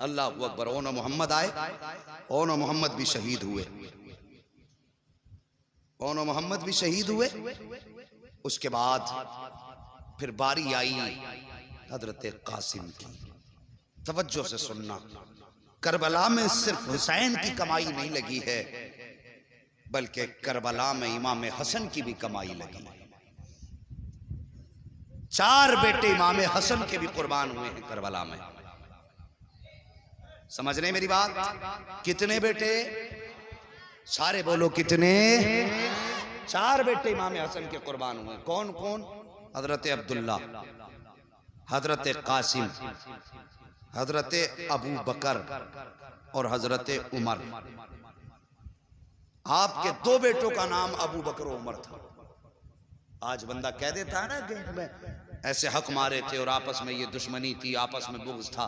अल्लाह Akbar. Own Mohammad आए, own Mohammad भी शहीद हुए, ओन मोहम्मद भी शहीद हुए। उसके बाद फिर बारी आई हजरत कासिम की। तवज्जो से सुनना, करबला में सिर्फ हुसैन की कमाई नहीं लगी है, बल्कि करबला में इमाम हसन की भी कमाई लगी। 4 बेटे इमाम हसन के भी कुर्बान हुए हैं करबला में। समझ रहे मेरी बात? कितने बेटे? सारे बोलो कितने? 4 बेटे इमाम हसन के कुर्बान हुए। कौन कौन? हजरत अब्दुल्ला, हजरत कासिम, हजरत अबू बकर और हजरत उमर। आपके 2 बेटों का नाम अबू बकर और उमर था। आज बंदा कह देता है ना गेट में ऐसे हक मारे थे और आपस में ये दुश्मनी थी, आपस में बुग़्ज़ था।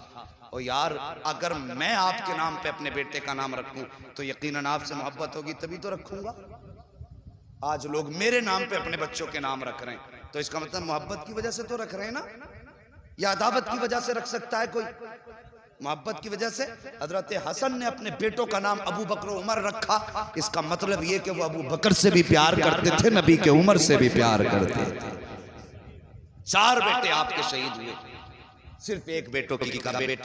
और यार अगर मैं आपके नाम पे अपने बेटे का नाम रखूं तो यकीनन आपसे मोहब्बत होगी, तभी तो रखूंगा। आज लोग मेरे नाम पे अपने बच्चों के नाम रख रहे हैं, तो इसका मतलब मोहब्बत की वजह से तो रख रहे हैं ना, या अदावत की वजह से रख सकता है कोई? मोहब्बत की वजह से। हजरत हसन ने अपने बेटों का नाम अबू बकर उमर रखा, इसका मतलब ये कि वो अबू बकर से भी प्यार करते थे, नबी के उमर से भी प्यार करते थे। 4 बेटे आपके शहीद हुए। सिर्फ एक बेटे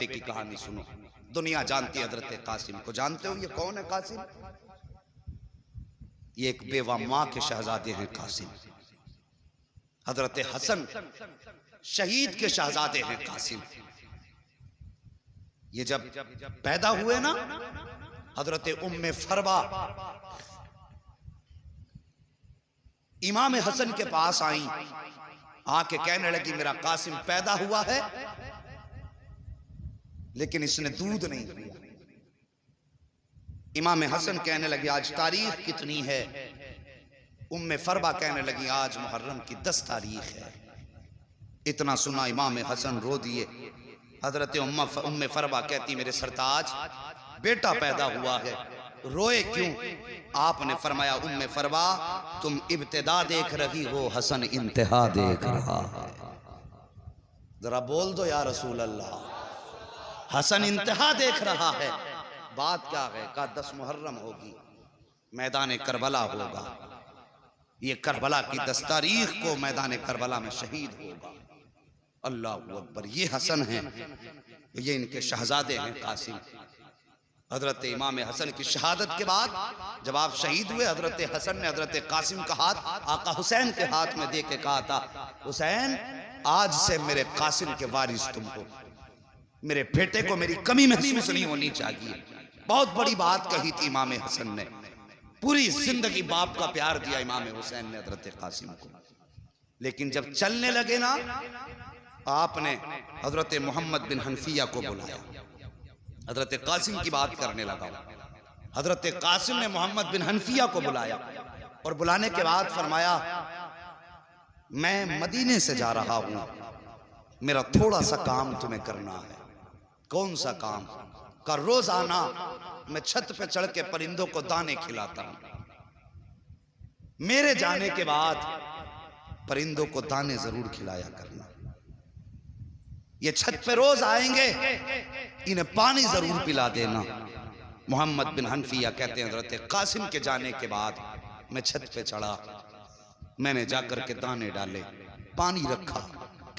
की कहानी सुनो, दुनिया जानती है हजरत कासिम को। जानते हो ये कौन है कासिम? ये एक बेवा माँ के शहजादे हैं कासिम। हजरत हसन शहीद के शहजादे हैं कासिम। ये जब पैदा हुए ना, हजरत उम्मे फरवा इमाम हसन के पास आई, आके कहने लगी मेरा कासिम पैदा हुआ है लेकिन इसने दूध नहीं पिया। इमाम हसन कहने लगे आज तारीख कितनी है? उम्मे फरवा कहने लगी आज मुहर्रम की 10 तारीख है। इतना सुना इमाम हसन रो दिए। हजरत उम्मे फरवा कहती मेरे सरताज बेटा पैदा हुआ है, रोए क्यों? आपने फरमाया उम्मे फरवा तुम इब्तिदा देख रही हो, हसन इंतहा देख रहा है। जरा बोल दो या रसूल अल्लाह। हसन इंतहा देख रहा है। बात क्या है? का 10 मुहर्रम होगी, मैदान करबला होगा। ये करबला की 10 तारीख को मैदान करबला में शहीद होगा। अल्लाह अकबर। ये हसन हैं, ये इनके शहजादे हैं कासिम। हजरत इमाम हसन की शहादत के बाद जब आप शहीद हुए, हजरत हसन ने हजरत कासिम का हाथ आका हुसैन के हाथ में दे के कहा था हुसैन आज से मेरे कासिम के वारिस तुम हो, मेरे बेटे को मेरी कमी महसूस नहीं होनी चाहिए। बहुत बड़ी बात कही थी इमाम हसन ने। पूरी जिंदगी बाप का प्यार दिया इमाम हुसैन ने हजरत कासिम को। लेकिन जब चलने लगे ना, आपने हजरत मोहम्मद बिन हनफिया को बुलाया। हजरत कासिम की बात करने लगा। हजरत कासिम ने मोहम्मद बिन हनफिया को बुलाया और बुलाने के बाद फरमाया मैं मदीने से जा रहा हूं, मेरा थोड़ा सा काम तुम्हें करना है। कौन सा काम? का रोजाना मैं छत पे चढ़ के परिंदों को दाने खिलाता हूं। मेरे जाने के बाद परिंदों को दाने जरूर खिलाया करना। ये छत पे रोज आएंगे, इन्हें पानी जरूर पिला देना। मोहम्मद बिन हनफिया कहते हैं हजरत कासिम के जाने के बाद मैं छत पे चढ़ा, मैंने जाकर के दाने डाले, पानी रखा।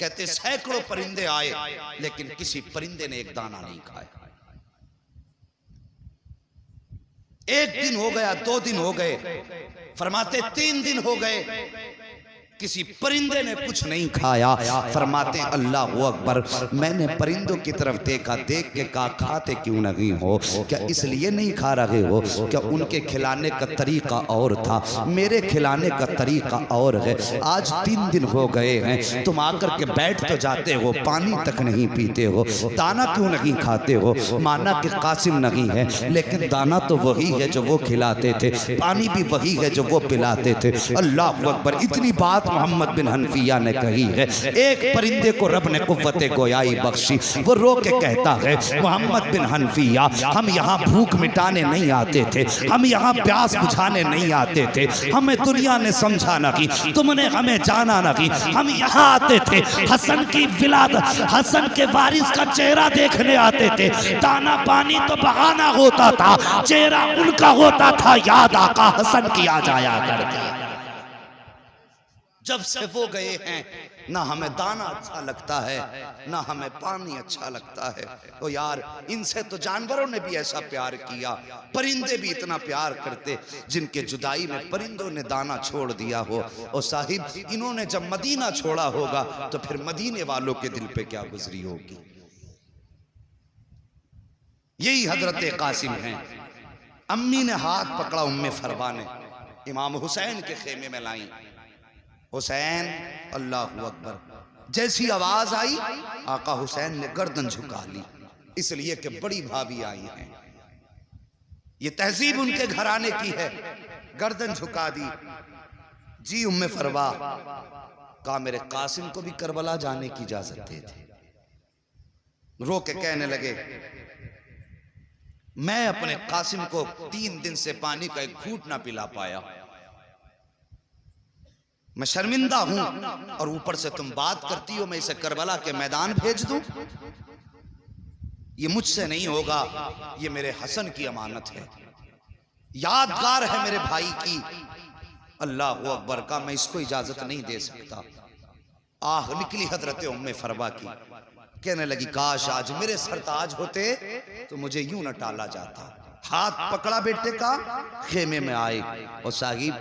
कहते सैकड़ों परिंदे आए लेकिन किसी परिंदे ने एक दाना नहीं खाया। एक दिन हो गया, 2 दिन हो गए, फरमाते 3 दिन हो गए, किसी परिंदे ने कुछ नहीं खाया। फरमाते अल्लाह अकबर। मैंने परिंदों की तरफ देखा, देख के कहा खाते क्यों नहीं हो? क्या इसलिए नहीं खा रहे हो? क्या उनके खिलाने का तरीका और था, मेरे खिलाने का तरीका और है। आज 3 दिन हो गए हैं, तुम आकर के बैठ तो जाते हो, पानी तक नहीं पीते हो, दाना क्यों नहीं खाते हो? माना कि कासिम नहीं है लेकिन दाना तो वही है जो वो खिलाते थे, पानी भी वही है जो वो पिलाते थे। अल्लाह अकबर। इतनी बात मोहम्मद बिन हनफिया ने कही है। एक परिंदे को रब ने कुव्वत गोयाई बख्शी, वो रो के कहता है मोहम्मद बिन हनफिया, हम यहाँ भूख मिटाने नहीं आते थे, हम यहाँ प्यास बुझाने नहीं आते थे, हमें दुनिया ने समझा ना कि, तुमने हमें जाना ना कि, हम यहाँ आते थे हसन की विलादत, हसन के वारिस का चेहरा देखने आते थे। दाना पानी तो बहाना होता था, चेहरा उनका होता था, याद आका हसन की आ जाया करती। जब से वो गए हैं ना हमें दाना अच्छा लगता है ना हमें पानी अच्छा लगता है। तो यार इनसे तो जानवरों ने भी ऐसा प्यार किया, परिंदे भी इतना प्यार करते, जिनके जुदाई में परिंदों ने दाना छोड़ दिया हो। और साहिब इन्होंने जब मदीना छोड़ा होगा तो फिर मदीने वालों के दिल पे क्या गुजरी होगी। यही हजरत कासिम हैं। अम्मी ने हाथ पकड़ा उम्मे फरवा ने, इमाम हुसैन के खेमे में लाई। हुसैन, अल्लाहु अकबर। जैसी आवाज आई आका हुसैन ने गर्दन झुका ली, इसलिए कि बड़ी भाभी आई हैं। ये तहजीब उनके घराने की है। गर्दन झुका दी। जी उम्मे फरवा, कहा मेरे कासिम को भी करबला जाने की इजाजत दे दी। रो के कहने लगे मैं अपने कासिम को 3 दिन से पानी का एक घूंट ना पिला पाया, मैं शर्मिंदा हूं, और ऊपर से तुम बात करती हो मैं इसे करबला के मैदान भेज दूं। ये मुझसे नहीं होगा, ये मेरे हसन की अमानत है, यादगार है मेरे भाई की। अल्लाह अकबर का, मैं इसको इजाजत नहीं दे सकता। आह निकली हजरत उम्मे फरवा की, कहने लगी काश आज मेरे सरताज होते तो मुझे यूं न टाला जाता। हाथ पकड़ा बेटे का, खेमे में आए। और साहिब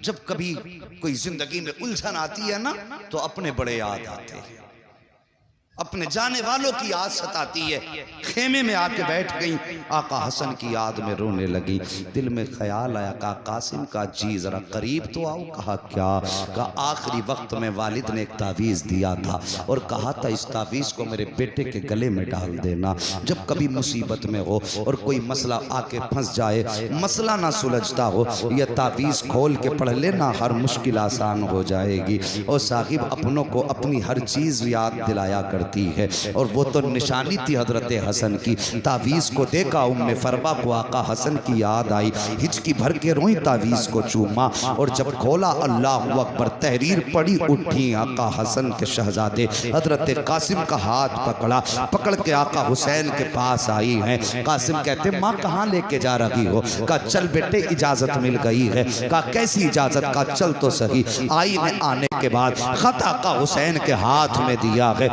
जब कभी कोई जिंदगी में उलझन आती है ना तो अपने बड़े याद आते हैं, अपने जाने वालों की याद सताती है। खेमे में आके बैठ गई, आका हसन की याद में रोने लगी। दिल में ख्याल आया का कासिम का जी जरा करीब तो आओ। कहा क्या? कहा आखिरी वक्त में वालिद ने एक तावीज़ दिया था और कहा था इस तावीज़ को मेरे बेटे के गले में डाल देना, जब कभी मुसीबत में हो और कोई मसला आके फंस जाए, मसला ना सुलझता हो, यह तावीज़ खोल के पढ़ लेना, हर मुश्किल आसान हो जाएगी। और साहिब अपनों को अपनी हर चीज़ याद दिलाया कर है। और वो तो निशानी थी हजरत हसन की। तावीज़ को देखा उम्मे फरवा को आका हसन की याद आई, हिचकी भर के रोई, तावीज़ को चूमा और जब खोला अल्लाह अकबर, तहरीर पड़ी, उठी। आका हसन के शहजादे हजरत कासिम का हाथ पकड़ा, पकड़ के आका हुसैन के पास आई हैं। कासिम कहते माँ कहाँ लेके जा रही हो? कहा चल बेटे इजाजत मिल गई है। कहा कैसी इजाजत? का चल तो सही। आई ने आने के बाद खत आका हुसैन के हाथ में दिया है।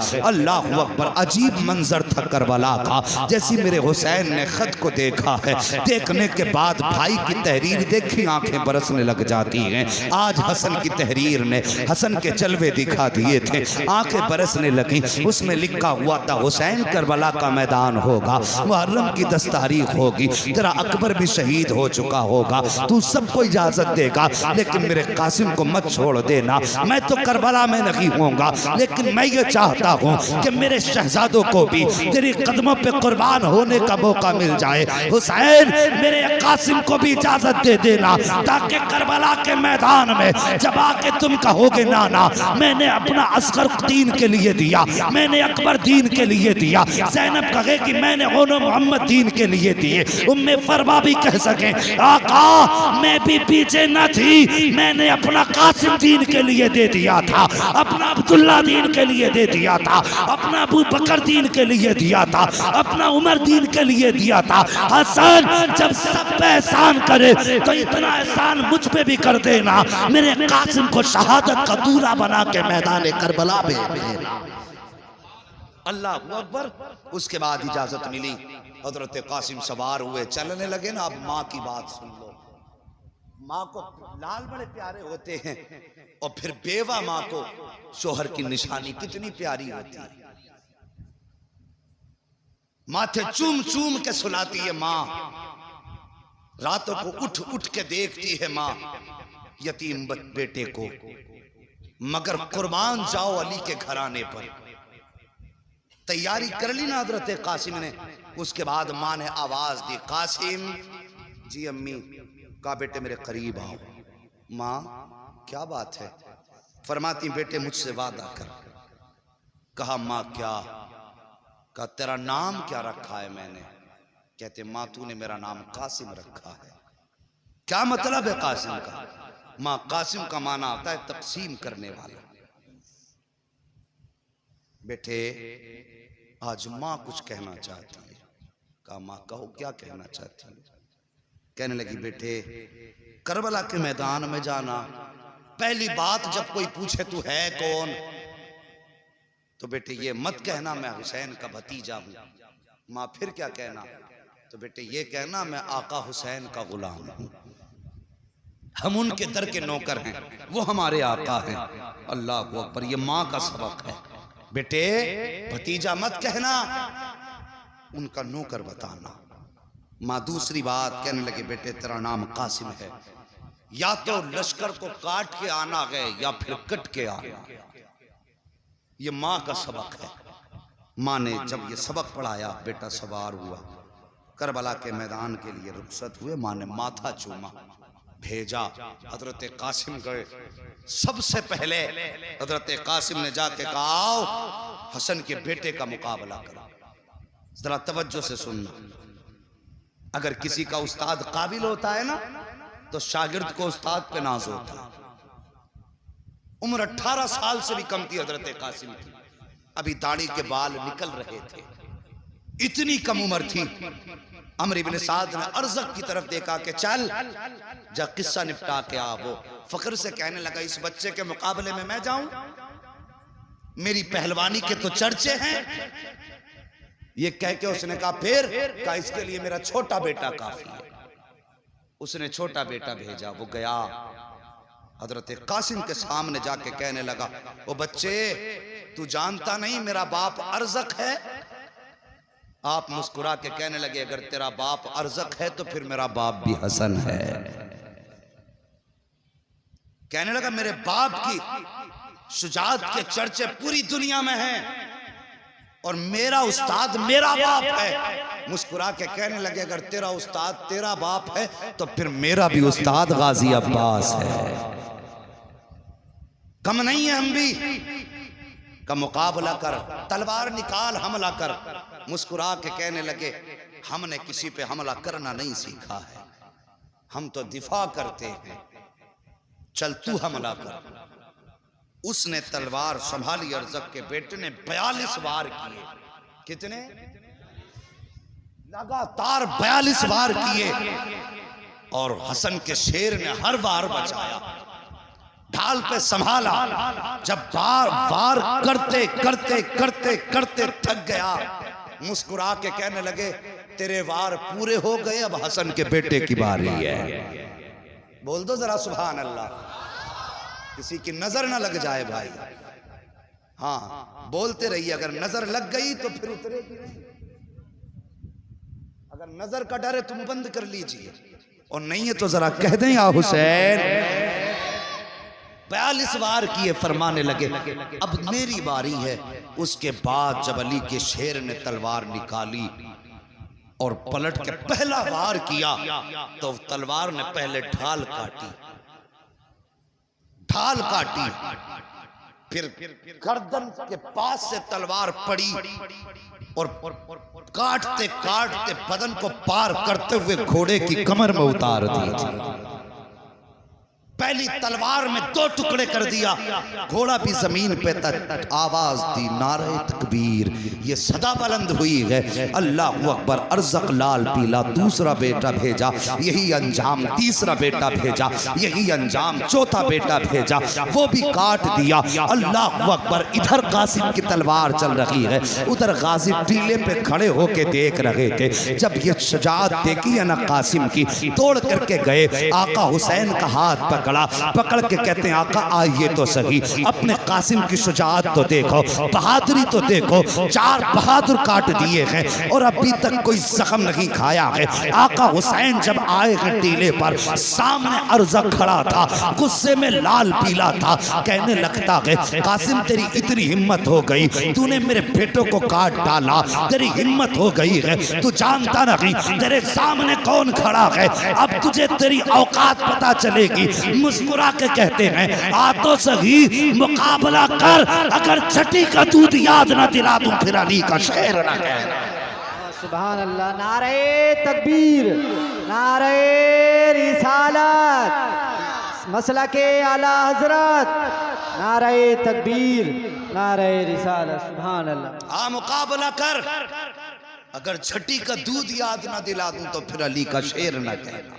अल्लाहु अकबर, अजीब मंजर था करबला का। जैसी मेरे हुसैन ने खत को देखा है, देखने के बाद भाई की तहरीर देखी आंखें बरसने लग जाती हैं। आज हसन की तहरीर ने हसन के जलवे दिखा दिए थे, आंखें बरसने लगी। उसमें लिखा हुआ था हुसैन करबला का मैदान होगा, मुहर्रम की 10 तारीख होगी, तेरा अकबर भी शहीद हो चुका होगा, तू सबको इजाजत देगा लेकिन मेरे कासिम को मत छोड़ देना। मैं तो करबला में नहीं होऊंगा लेकिन मैं ये चाहता हूँ कि मेरे शहजादों को भी तेरी कदमों पे कुर्बान होने का मौका मिल जाए। हुसैन मेरे कासिम को भी इजाजत दे देना, ताकि करबला के मैदान में जब आके तुम कहोगे नाना मैंने अपना अस्कर दीन के लिए दिया, मैंने अकबर दीन के लिए दिया, ज़ैनब कहे कि मैंने ओनो मोहम्मद दीन के लिए दिए, उम्मे फरवा भी कह सके आका मैं भी पीछे न थी, मैंने अपना कासिम दीन के लिए दे दिया था, अपना अब्दुल्ला दीन के लिए दे दिया था, अपना अबू बकर दीन के लिए दिया था, अपना उमर दीन के लिए दिया था। हसन जब सब पे एहसान करे तो इतना एहसान मुझ पे भी कर देना, मेरे कासिम को शहादत का दूल्हा बना के मैदान करबला में भेजना। अल्लाह अकबर। उसके बाद इजाजत मिली, हजरत कासिम सवार हुए, चलने लगे ना। अब माँ की बात सुन लो। माँ को लाल बड़े प्यारे होते हैं और फिर बेवा माँ को शोहर की निशानी कितनी प्यारी होती है। माथे चूम चूम के सुलाती है माँ, रातों को उठ उठ के देखती है माँ यतीम बेटे को, मगर कुर्बान जाओ अली के घराने पर। तैयारी कर ली ना हजरत कासिम ने। उसके बाद माँ ने आवाज दी कासिम। जी अम्मी। कहा बेटे मेरे करीब आओ। माँ क्या बात है? फरमाती बेटे मुझसे वादा कर। कहा माँ क्या? कहा तेरा नाम क्या रखा है मैंने? कहते माँ तूने मेरा नाम कासिम रखा है। क्या मतलब है कासिम का? माँ कासिम का माना आता है तकसीम करने वाला। बेटे आज माँ कुछ कहना चाहती है। कहा माँ कहो क्या कहना चाहती है? कहने लगी बेटे करबला के मैदान में जाना, पहली बात जब कोई पूछे तू है कौन, तो बेटे ये मत कहना मैं हुसैन का भतीजा हूं। माँ फिर क्या कहना? तो बेटे ये कहना मैं आका हुसैन का गुलाम हूं, हम उनके दर के नौकर हैं, वो हमारे आका हैं। अल्लाह अकबर, ये माँ का सबक है। बेटे भतीजा मत कहना, उनका नौकर बताना। माँ दूसरी बात कहने लगे बेटे तेरा नाम कासिम है, या तो लश्कर को काट के आना है या फिर कट के आना। ये माँ का सबक है। माँ ने जब ये सबक पढ़ाया बेटा सवार हुआ, करबला के मैदान के लिए रुखसत हुए। माँ ने माथा चूमा, भेजा। हजरत कासिम गए। सबसे पहले हजरत कासिम ने जाके कहा आओ हसन के बेटे का मुकाबला करो। जरा तवज्जो से सुनना, अगर किसी का उस्ताद काबिल होता है ना तो शागिर्द को उस्ताद पे नाज होता है। उम्र 18 साल से भी कम थी हजरत कासिम की, अभी दाढ़ी के बाल निकल रहे थे, इतनी कम उम्र थी। अमर इब्न साद ने अरज़क की तरफ देखा कि चल जा किस्सा निपटा के आ। वो फख्र से कहने लगा इस बच्चे के मुकाबले में मैं जाऊं? मेरी पहलवानी के तो चर्चे हैं। ये कह के उसने कहा फिर? कहा इसके लिए मेरा छोटा बेटा काफी है। उसने छोटा बेटा भेजा, वो गया हजरत कासिम के सामने जाके कहने लगा ओ बच्चे तू जानता नहीं मेरा बाप अरज़क है? आप मुस्कुरा के कहने लगे अगर तेरा बाप अरज़क है तो फिर मेरा बाप भी हसन है। कहने लगा मेरे बाप की शुजाअत के चर्चे पूरी दुनिया में हैं और मेरा उस्ताद मेरा बाप है। मुस्कुरा के कहने लगे अगर तेरा उस्ताद तेरा बाप है तो फिर मेरा भी उस्ताद गाजी अब्बास है। कम नहीं है हम भी, का मुकाबला कर, तलवार निकाल हमला कर। मुस्कुरा के कहने लगे हमने किसी पे हमला करना नहीं सीखा है, हम तो दिफा करते हैं, चल तू हमला कर। उसने तलवार संभाली, अरज़क के बेटे ने 42 वार किए। कितने? लगातार 42 वार किए और हसन के शेर ने हर वार बचाया, ढाल पे संभाला। जब बार वार करते करते करते करते थक गया, मुस्कुरा के कहने लगे तेरे वार पूरे हो गए, अब हसन के बेटे की बारी है। बोल दो जरा सुभान अल्लाह, किसी की नजर ना लग जाए भाई। हाँ बोलते रहिए, अगर नजर लग गई तो फिर उतरेगी नहीं। अगर नजर का डर है तुम बंद कर लीजिए, और नहीं है तो जरा कह दें या हुसैन। 42 वार किए, फरमाने लगे अब मेरी बारी है। उसके बाद जब अली के शेर ने तलवार निकाली और पलट के पहला वार किया तो तलवार ने पहले ढाल काटी, ढाल काटी, फिर गर्दन के पास से तलवार पड़ी और काटते काटते बदन को पार करते हुए घोड़े की कमर में उतार दी। पहली तलवार में 2 टुकड़े कर दिया, घोड़ा भी जमीन पे तक आवाज दी नारे तकबीर। ये सदा बुलंद हुई है अल्लाहु अकबर। अरज़क लाल पीला दूसरा बेटा भेजा, यही अंजाम तीसरा बेटा भेजा, यही अंजाम चौथा बेटा भेजा, वो भी काट दिया। अल्लाहु अकबर। इधर कासिम की तलवार चल रही है, उधर गाजी टीले पे खड़े होके देख रहे थे। जब ये शुजाअत देखी है ना कासिम की, तोड़ करके गए, आका हुसैन का हाथ पकड़ के कहते हैं आका आइए तो सही, अपने कासिम की शुजाअत तो देखो, बहादुरी तो देखो, 4 बहादुर काट दिए हैं और अभी तक कोई जख्म नहीं खाया है। आका हुसैन जब आए हैं टीले पर, सामने अरज़क खड़ा था, गुस्से में लाल पीला था, कहने लगता है कासिम तेरी इतनी हिम्मत हो गई, तूने मेरे बेटों को काट डाला, तेरी हिम्मत हो गई है, तू जानता नहीं तेरे सामने कौन खड़ा है, अब तुझे तेरी औकात पता चलेगी। मुस्कुरा के कहते हैं आ तो सही मुकाबला कर, अगर छठी का दूध याद ना दिला दूं फिर अली का शेर ना कहना। सुभान अल्लाह। नारे तकबीर, नारे रिसालत, मसला के आला हजरत, नारे तकबीर, नारे रिसालत। सुभान अल्लाह। आ मुकाबला कर, अगर छठी का दूध याद ना दिला दूं तो फिर अली का शेर ना कहना।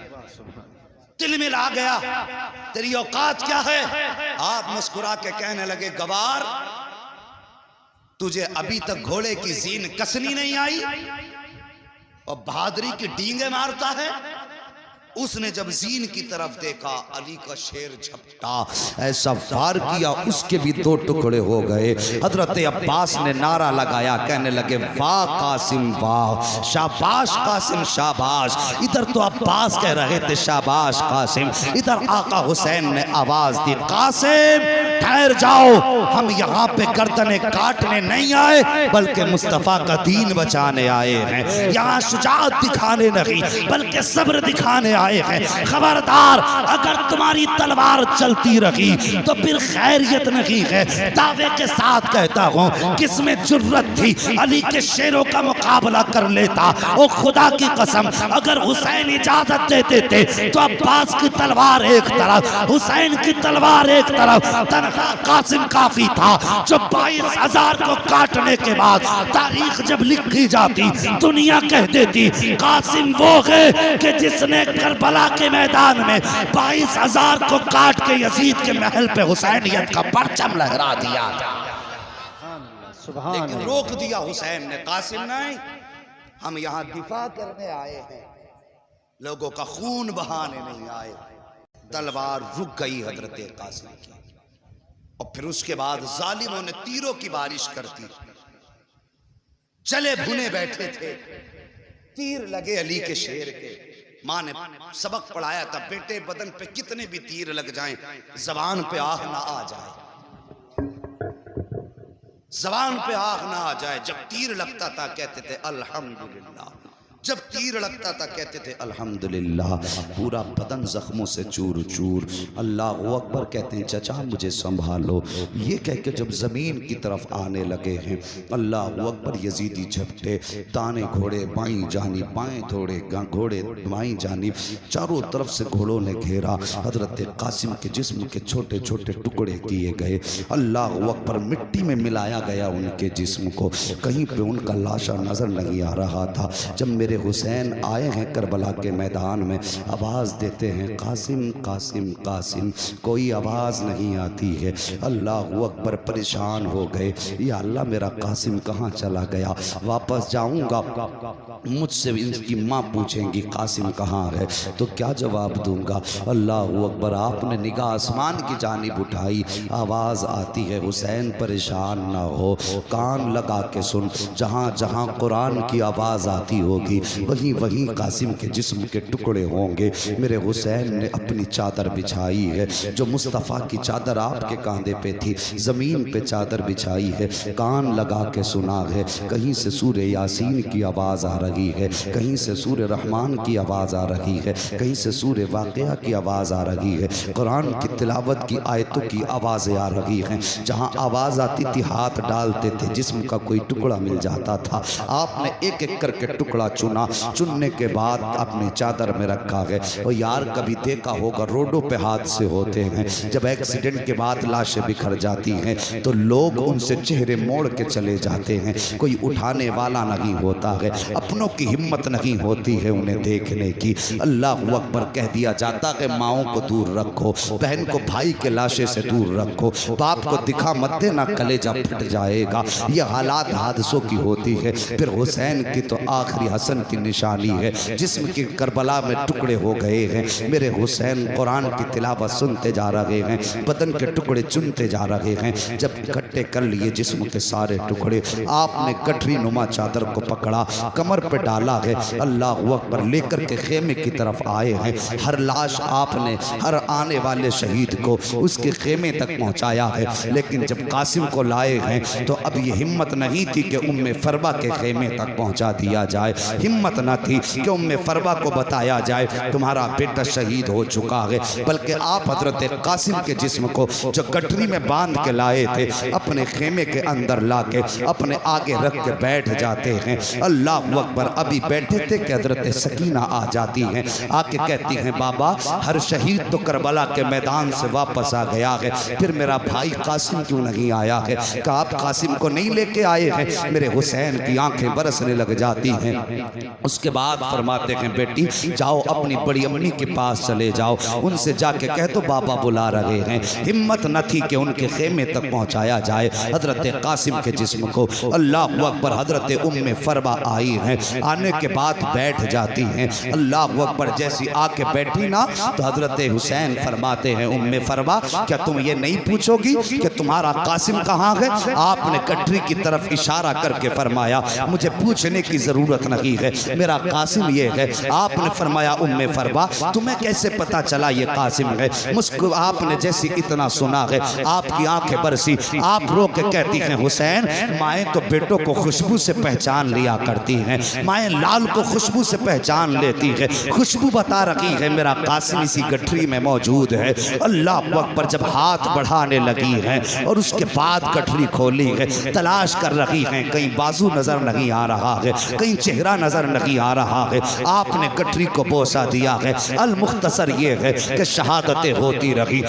दिल में ला गया तेरी औकात क्या है। आप मुस्कुरा के कहने लगे गवार, तुझे अभी तक घोड़े की जीन कसनी नहीं आई और बहादुरी की डींगे मारता है। उसने जब जीन की तरफ देखा, अली का शेर झपटा, ऐसा वार किया उसके भी दो टुकड़े हो गए। हजरत अब्बास ने नारा लगाया, कहने लगे वाह कासिम वाह, शाबाश कासिम शाबाश। इधर तो अब्बास कह रहे थे शाबाश कासिम, इधर आका हुसैन ने आवाज दी कासिम ठहर जाओ, हम यहाँ पे गर्दनें काटने नहीं आए बल्कि मुस्तफा का दीन बचाने आए हैं। यहाँ शुजाअत दिखाने नहीं बल्कि सब्र दिखाने आए हैं। खबरदार, अगर तुम्हारी तलवार चलती रही तो फिर खैरियत नहीं है। दावे के साथ कहता हूँ किसमें जुर्रत थी अली के शेरों का मुकाबला कर लेता। ओ खुदा की कसम, अगर हुसैन इजाजत देते थे तो अब्बास की तलवार एक तरफ, हुसैन की तलवार एक तरफ, तनहा कासिम काफी था जो 22,000 को काटने के बाद तारीख जब लिखी जाती दुनिया कह देती कासिम वो है कि जिसने करबला के मैदान में 22,000 को काट के यजीद के महल पे हुसैनियत का परचम लहरा दिया। लेकिन रोक दिया हुसैन ने, कासिम नहीं, हम यहाँ दिफा करने आए हैं, लोगों का खून बहाने नहीं आए। तलवार रुक गई हजरत कासिम की और फिर उसके बाद जालिमों ने तीरों की बारिश कर दी। जले भुने बैठे थे, तीर लगे अली के शेर के। माँ ने सबक पढ़ाया था, बेटे बदन पे कितने भी तीर लग जाएं जबान पे आह ना आ जाए, जबान पे आग ना आ जाए। जब तीर लगता था कहते थे अल्हम्दुलिल्लाह, जब तीर लगता था कहते थे अल्हम्दुलिल्लाह। पूरा बदन जख्मों से चूर चूर। अल्लाह अकबर कहते हैं चचा मुझे संभालो। ये कह के जब ज़मीन की तरफ आने लगे हैं अल्लाह अकबर, यजीदी झपटे, दाने घोड़े बाईं जानिब, बाएं थोड़े घोड़े बाईं जानिब, चारों तरफ से घोड़ों ने घेरा। हजरत कासिम के जिस्म के छोटे छोटे टुकड़े किए गए। अल्लाह अकबर, मिट्टी में मिलाया गया उनके जिस्म को, कहीं पे उनका लाशा नजर नहीं आ रहा था। जब मेरे हुसैन आए हैं करबला के मैदान में, आवाज़ देते हैं कासिम कासिम कासिम, कोई आवाज़ नहीं आती है। अल्लाह अकबर परेशान हो गए, या अल्लाह मेरा कासिम कहाँ चला गया, वापस जाऊंगा मुझसे इसकी माँ पूछेंगी कासिम कहाँ है तो क्या जवाब दूंगा। अल्लाह अकबर, आपने निगाह आसमान की जानिब उठाई, आवाज़ आती है हुसैन परेशान ना हो, कान लगा के सुन, जहाँ जहाँ कुरान की आवाज़ आती होगी वहीं वहीं कासिम के जिस्म के टुकड़े होंगे। मेरे हुसैन ने अपनी चादर बिछाई है, जो मुस्तफ़ा की चादर आपके कांधे पे थी, ज़मीन पे चादर बिछाई है, कान लगा के सुना है। कहीं से सूरे यासीन की आवाज़ आ रही है, कहीं से सूरे रहमान की आवाज़ आ रही है, कहीं से सूरे वाक़या की आवाज़ आ रही है, कुरान की तिलावत की आयतों की आवाज़ें आ रही हैं। जहाँ आवाज़ आती थी हाथ डालते थे, जिस्म का कोई टुकड़ा मिल जाता था। आपने एक एक करके टुकड़ा चुना, चुनने के बाद अपनी चादर में रखा है। और यार कभी देखा होगा रोडों पे हादसे होते हैं, जब एक्सीडेंट के बाद लाशें बिखर जाती हैं तो लोग उनसे चेहरे मोड़ के चले जाते हैं, कोई उठाने वाला नहीं होता है, अपनों की हिम्मत नहीं होती है उन्हें देखने की। अल्लाह अकबर, कह दिया जाता है माओं को दूर रखो, बहन को भाई के लाशे से दूर रखो, बाप को दिखा मत देना कलेजा फट जाएगा। ये हालात हादसों की होती है। फिर हुसैन की तो आखिरी हसन की निशानी है, जिस्म के करबला में टुकड़े हो गए हैं। मेरे हुसैन कुरान की तिलावत सुनते जा रहे हैं, बदन के टुकड़े चुनते जा रहे हैं। जब इकट्ठे कर लिए जिस्म के सारे टुकड़े, आपने गठरी नुमा चादर को पकड़ा, कमर पे डाला है, अल्लाह अकबर, लेकर के खेमे की तरफ आए हैं। हर लाश आपने हर आने वाले शहीद को उसके खेमे तक पहुंचाया है। लेकिन जब कासिम को लाए हैं तो अब ये हिम्मत नहीं थी कि उम्मे फरबा के खेमे तक पहुंचा दिया जाए, हिम्मत न थी कि उम्मे फरवा को बताया जाए तुम्हारा बेटा शहीद हो चुका है, बल्कि आप हजरत कासिम के जिस्म को जो गठरी में बांध के लाए थे अपने खेमे के अंदर ला के अपने आगे रख के बैठ जाते हैं। अल्लाह अकबर। अभी बैठे थे कि हजरत सकीना आ जाती हैं, आके कहती हैं बाबा हर शहीद तो करबला के मैदान से वापस आ गया है, फिर मेरा भाई कासिम क्यों नहीं आया है? कहा आप कासिम को नहीं लेके आए हैं? मेरे हुसैन की आंखें बरसने लग जाती हैं। उसके बाद फरमाते हैं बेटी जाओ अपनी बड़ी अम्मी के पास चले जाओ, उनसे जाके कह दो बाबा बुला रहे हैं। हिम्मत न थी कि उनके खेमे तक पहुंचाया जाए हजरत कासिम के जिस्म को। अल्लाह अकबर। हजरत उम्मे फरवा आई हैं, आने के बाद बैठ जाती हैं। अल्लाह अकबर। जैसी आके बैठी ना तो हजरत हुसैन फरमाते हैं उम्मे फरवा क्या तुम ये नहीं पूछोगी कि तुम्हारा कासिम कहाँ है? आपने गठरी की तरफ इशारा करके फरमाया मुझे पूछने की जरूरत नहीं है, मेरा कासिम ये है। आपने फरमाया उम्मे फरवा तुम्हें कैसे पता चला ये कासिम है? मुस्कुरा आपने जैसी इतना सुना है आपकी आंखें बरसी, आप रो के कहती हैं हुसैन माएँ तो बेटों को खुशबू से पहचान लिया करती हैं, माएँ लाल को खुशबू से पहचान लेती है, खुशबू बता रही है मेरा कासिम इसी गठरी में मौजूद है। अल्लाह अकबर। जब हाथ बढ़ाने लगी है और उसके बाद गठरी खोली है, तलाश कर रही हैं, कहीं बाजू नजर नहीं आ रहा है, कहीं चेहरा नजर नहीं आ रहा है। आपने गठरी को बोसा दिया है। अल मुख्तसर ये है कि शहादतें होती रही।